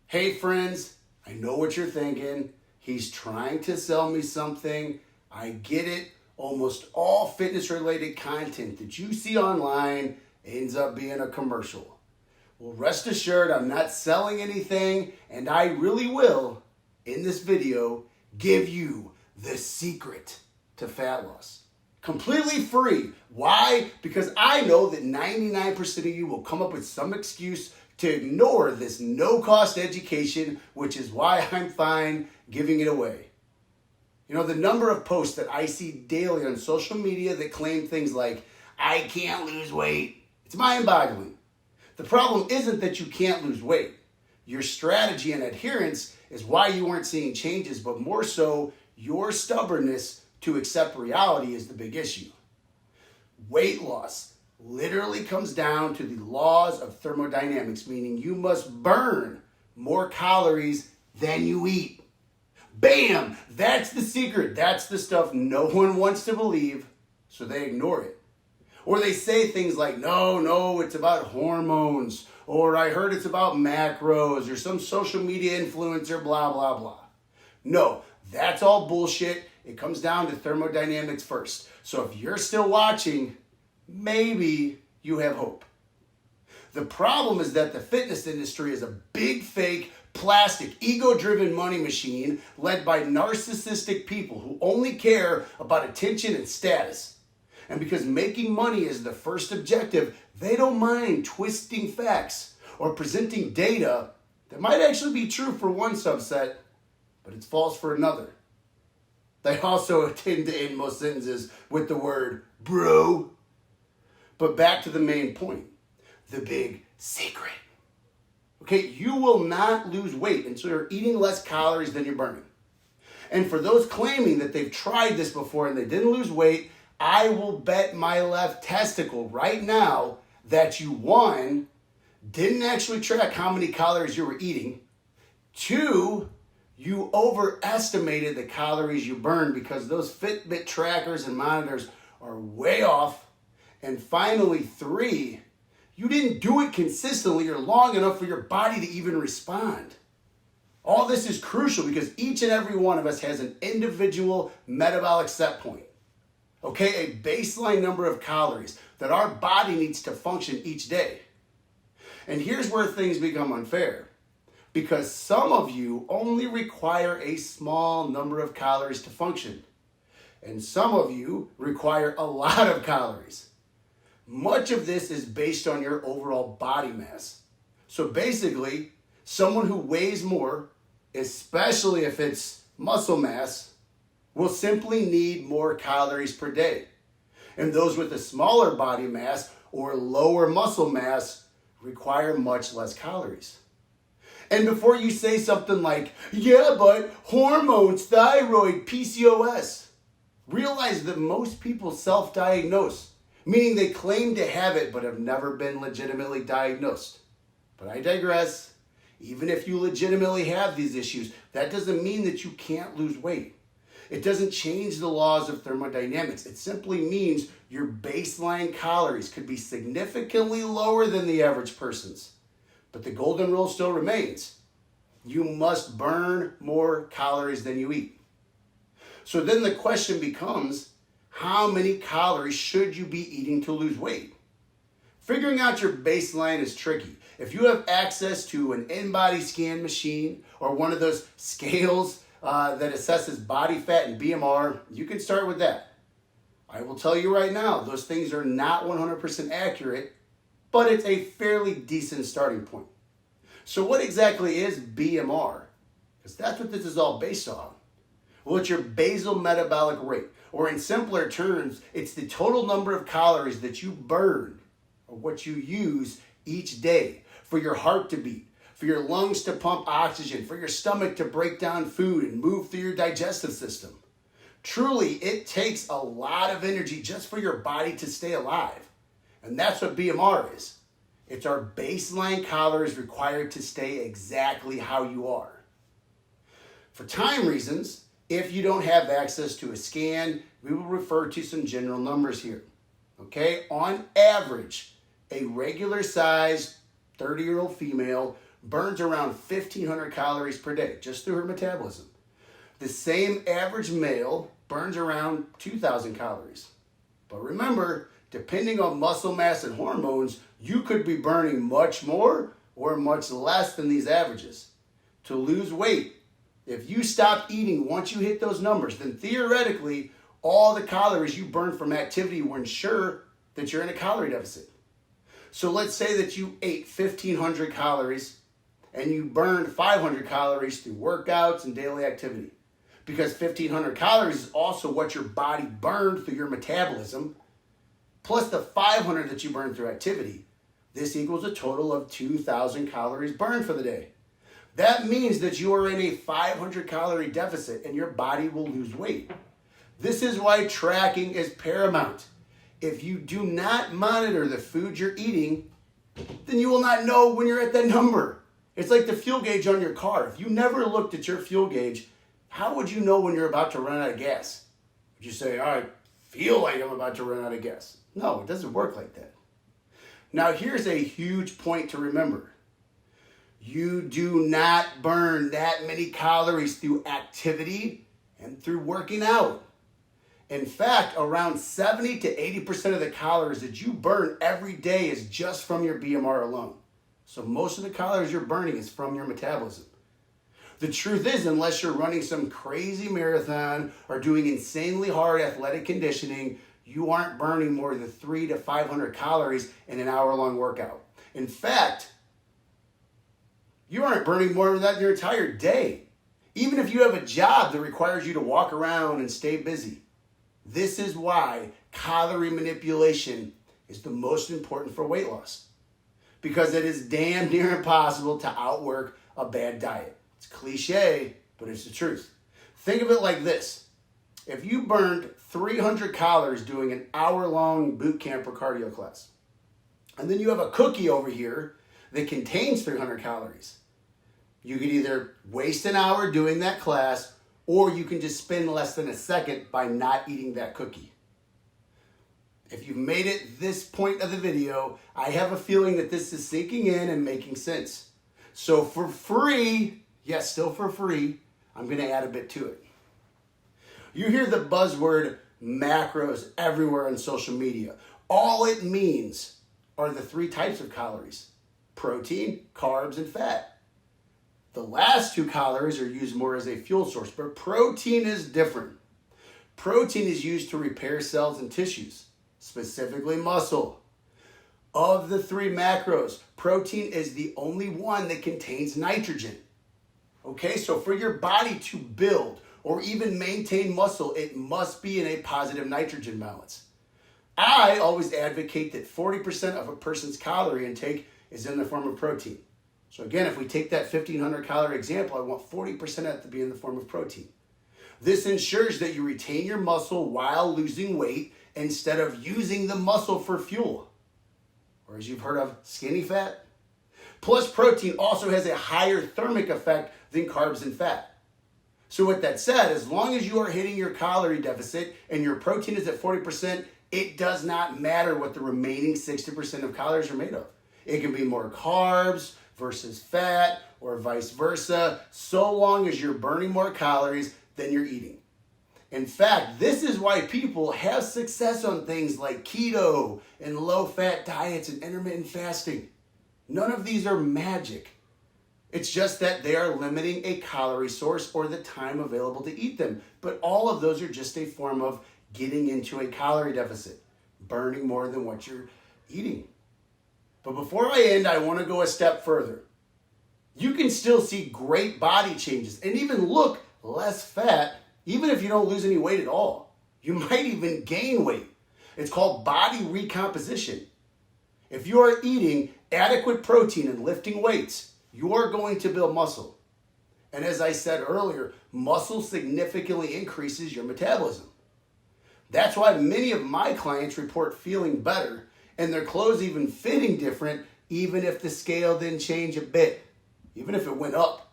Hey friends, I know what you're thinking. He's trying to sell me something. I get it. Almost all fitness related content that you see online ends up being a commercial. Well, rest assured, I'm not selling anything, and I really will, in this video, give you the secret to fat loss. Completely free. Why? Because I know that 99% of you will come up with some excuse to ignore this no-cost education, which is why I'm fine giving it away. You know, the number of posts that I see daily on social media that claim things like, I can't lose weight, it's mind-boggling. The problem isn't that you can't lose weight. Your strategy and adherence is why you weren't seeing changes, but more so, your stubbornness to accept reality is the big issue. Weight loss literally comes down to the laws of thermodynamics, meaning you must burn more calories than you eat. Bam! That's the secret. That's the stuff no one wants to believe, so they ignore it. Or they say things like, no, it's about hormones, or I heard it's about macros, or some social media influencer, blah, blah, blah. No, that's all bullshit. It comes down to thermodynamics first. So if you're still watching, maybe you have hope. The problem is that the fitness industry is a big fake, plastic, ego-driven money machine led by narcissistic people who only care about attention and status. And because making money is the first objective, they don't mind twisting facts or presenting data that might actually be true for one subset, but it's false for another. They also tend to end most sentences with the word bro. But back to the main point, the big secret. Okay, you will not lose weight until you're eating less calories than you're burning. And for those claiming that they've tried this before and they didn't lose weight, I will bet my left testicle right now that you, one, didn't actually track how many calories you were eating. Two, you overestimated the calories you burned because those Fitbit trackers and monitors are way off. And finally, three, you didn't do it consistently or long enough for your body to even respond. All this is crucial because each and every one of us has an individual metabolic set point. Okay, a baseline number of calories that our body needs to function each day. And here's where things become unfair. Because some of you only require a small number of calories to function. And some of you require a lot of calories. Much of this is based on your overall body mass. So basically, someone who weighs more, especially if it's muscle mass, will simply need more calories per day. And those with a smaller body mass or lower muscle mass require much less calories. And before you say something like, yeah, but hormones, thyroid, PCOS, realize that most people self-diagnose, meaning they claim to have it but have never been legitimately diagnosed. But I digress. Even if you legitimately have these issues, that doesn't mean that you can't lose weight. It doesn't change the laws of thermodynamics. It simply means your baseline calories could be significantly lower than the average person's. But the golden rule still remains. You must burn more calories than you eat. So then the question becomes, how many calories should you be eating to lose weight? Figuring out your baseline is tricky. If you have access to an in-body scan machine or one of those scales that assesses body fat and BMR, you can start with that. I will tell you right now, those things are not 100% accurate, but it's a fairly decent starting point. So what exactly is BMR? Because that's what this is all based on. Well, it's your basal metabolic rate, or in simpler terms, it's the total number of calories that you burn, or what you use each day for your heart to beat, for your lungs to pump oxygen, for your stomach to break down food and move through your digestive system. Truly, it takes a lot of energy just for your body to stay alive. And that's what BMR is. It's our baseline calories required to stay exactly how you are. For time reasons, if you don't have access to a scan, we will refer to some general numbers here. Okay, on average, a regular sized 30-year-old female burns around 1,500 calories per day just through her metabolism. The same average male burns around 2,000 calories. But remember, depending on muscle mass and hormones, you could be burning much more or much less than these averages. To lose weight, if you stop eating once you hit those numbers, then theoretically, all the calories you burn from activity will ensure that you're in a calorie deficit. So let's say that you ate 1,500 calories and you burned 500 calories through workouts and daily activity. Because 1,500 calories is also what your body burned through your metabolism, plus the 500 that you burned through activity. This equals a total of 2,000 calories burned for the day. That means that you are in a 500 calorie deficit and your body will lose weight. This is why tracking is paramount. If you do not monitor the food you're eating, then you will not know when you're at that number. It's like the fuel gauge on your car. If you never looked at your fuel gauge, how would you know when you're about to run out of gas? Would you say, I feel like I'm about to run out of gas? No, it doesn't work like that. Now, here's a huge point to remember. You do not burn that many calories through activity and through working out. In fact, around 70 to 80% of the calories that you burn every day is just from your BMR alone. So most of the calories you're burning is from your metabolism. The truth is, unless you're running some crazy marathon or doing insanely hard athletic conditioning, you aren't burning more than 300 to 500 calories in an hour-long workout. In fact, you aren't burning more than that your entire day, even if you have a job that requires you to walk around and stay busy. This is why calorie manipulation is the most important for weight loss, because it is damn near impossible to outwork a bad diet. It's cliche, but it's the truth. Think of it like this. If you burned 300 calories doing an hour-long boot camp or cardio class, and then you have a cookie over here that contains 300 calories, you could either waste an hour doing that class, or you can just spend less than a second by not eating that cookie. If you've made it this point of the video, I have a feeling that this is sinking in and making sense. So for free, yes, still for free, I'm going to add a bit to it. You hear the buzzword macros everywhere on social media. All it means are the three types of calories: protein, carbs, and fat. The last two calories are used more as a fuel source, but protein is different. Protein is used to repair cells and tissues, specifically muscle. Of the three macros, protein is the only one that contains nitrogen. Okay, so for your body to build or even maintain muscle, it must be in a positive nitrogen balance. I always advocate that 40% of a person's calorie intake is in the form of protein. So again, if we take that 1,500 calorie example, I want 40% of that to be in the form of protein. This ensures that you retain your muscle while losing weight instead of using the muscle for fuel, or as you've heard of, skinny fat. Plus, protein also has a higher thermic effect than carbs and fat. So with that said, as long as you are hitting your calorie deficit and your protein is at 40%, it does not matter what the remaining 60% of calories are made of. It can be more carbs versus fat or vice versa, so long as you're burning more calories than you're eating. In fact, this is why people have success on things like keto and low-fat diets and intermittent fasting. None of these are magic. It's just that they are limiting a calorie source or the time available to eat them. But all of those are just a form of getting into a calorie deficit, burning more than what you're eating. But before I end, I want to go a step further. You can still see great body changes and even look less fat, even if you don't lose any weight at all. You might even gain weight. It's called body recomposition. If you are eating adequate protein and lifting weights, you are going to build muscle. And as I said earlier, muscle significantly increases your metabolism. That's why many of my clients report feeling better and their clothes even fitting different, even if the scale didn't change a bit, even if it went up.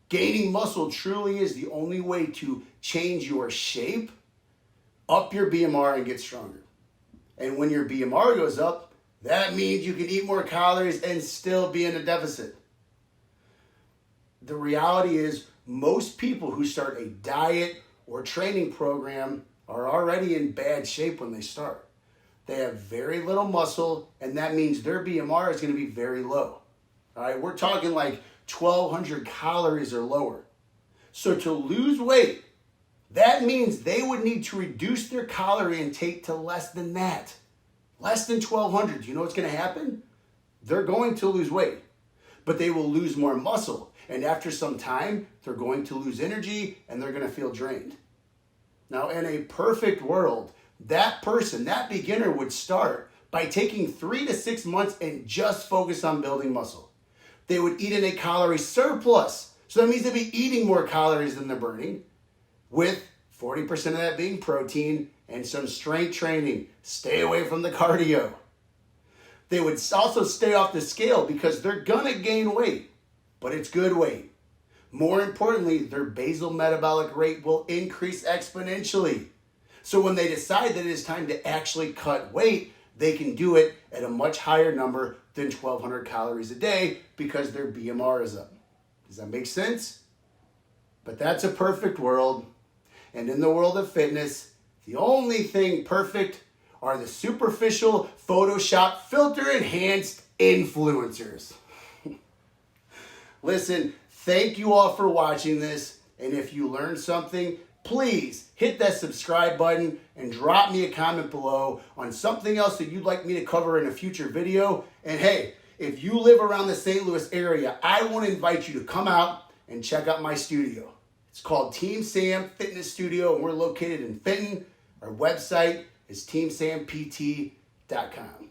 Gaining muscle truly is the only way to change your shape, up your BMR, and get stronger. And when your BMR goes up, that means you can eat more calories and still be in a deficit. the reality is most people who start a diet or training program are already in bad shape when they start. They have very little muscle, and that means their BMR is going to be very low. All right, we're talking like 1,200 calories or lower. So to lose weight, that means they would need to reduce their calorie intake to less than that. Less than 1,200. You know what's going to happen? They're going to lose weight, but they will lose more muscle. And after some time, they're going to lose energy and they're going to feel drained. Now, in a perfect world, that person, that beginner would start by taking 3 to 6 months and just focus on building muscle. They would eat in a calorie surplus. So that means they'd be eating more calories than they're burning, with 40% of that being protein and some strength training. Stay away from the cardio. They would also stay off the scale because they're gonna gain weight, but it's good weight. More importantly, their basal metabolic rate will increase exponentially. So when they decide that it is time to actually cut weight, they can do it at a much higher number than 1,200 calories a day because their BMR is up. Does that make sense? But that's a perfect world. And in the world of fitness, the only thing perfect are the superficial Photoshop filter enhanced influencers. Listen, thank you all for watching this. And if you learned something, please hit that subscribe button and drop me a comment below on something else that you'd like me to cover in a future video. And hey, if you live around the St. Louis area, I want to invite you to come out and check out my studio. It's called Team Sam Fitness Studio, and we're located in Fenton. Our website is teamsampt.com.